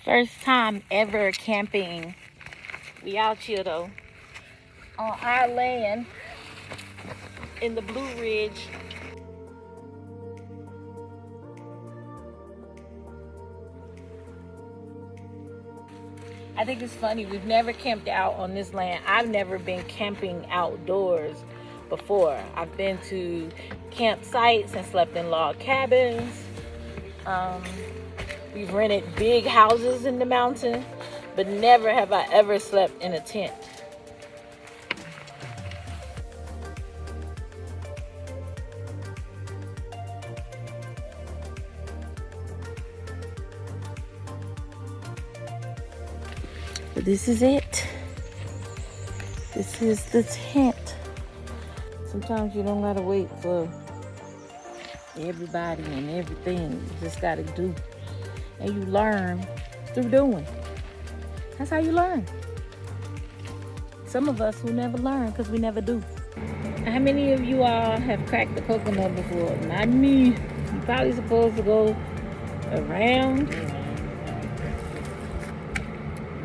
First time ever camping. We out here though, on our land in the Blue Ridge. I think it's funny, we've never camped out on this land. I've never been camping outdoors before. I've been to campsites and slept in log cabins. We've rented big houses in the mountain, but never have I ever slept in a tent. But this is it. This is the tent. Sometimes you don't gotta wait for everybody and everything. You just gotta do. And you learn through doing. That's how you learn. Some of us will never learn because we never do. How many of you all have cracked the coconut before? Not me. You're probably supposed to go around.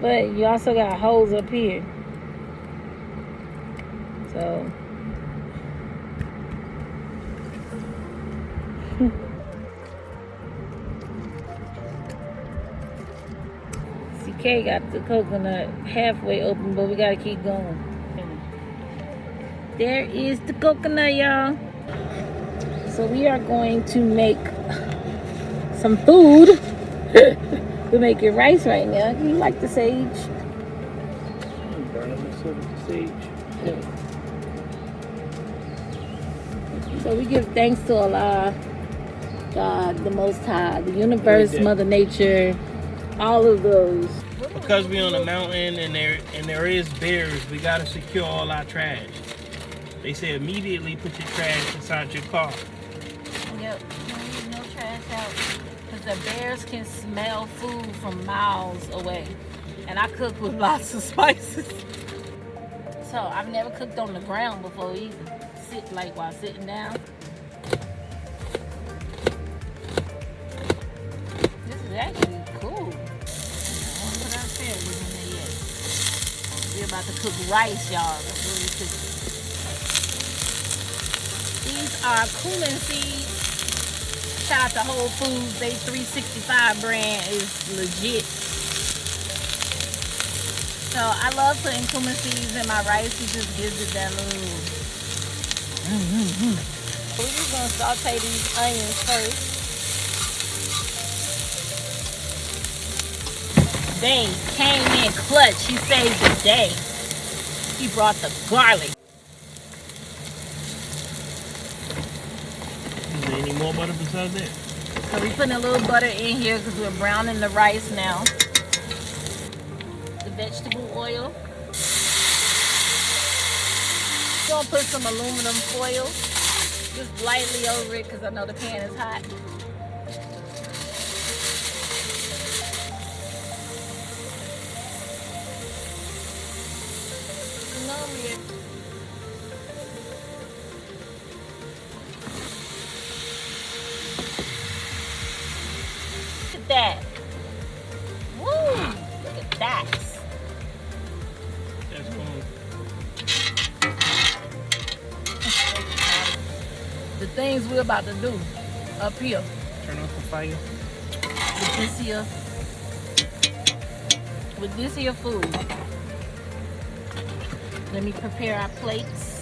But you also got holes up here. So CK got the coconut halfway open, but we gotta keep going. There is the coconut, y'all. So we are going to make some food. We're making rice right now. You like the sage? Burn up the sage. Yeah. So we give thanks to Allah, God, the Most High, the universe, Mother Nature, all of those. Because we're on a mountain and there is bears, we gotta secure all our trash. They say immediately put your trash inside your car. Yep, no trash out. Because the bears can smell food from miles away. And I cook with lots of spices. So I've never cooked on the ground before either. Sit like while sitting down. This is actually cool. I wonder what our fare was in there yet. We're about to cook rice, y'all. That's what we're cooking. These are cumin seeds. Shout out to Whole Foods. They 365 brand is legit. So I love putting cumin seeds in my rice. It just gives it that little. So we're just gonna saute these onions first. They came in clutch. He saved the day. He brought the garlic. Is there any more butter besides that? So we're putting a little butter in here because we're browning the rice now. The vegetable oil. Gonna put some aluminum foil just lightly over it because I know the pan is hot. Look at that. Woo! Look at that. That's cool. The things we're about to do up here Turn off the fire. with this here food. Let me prepare our plates.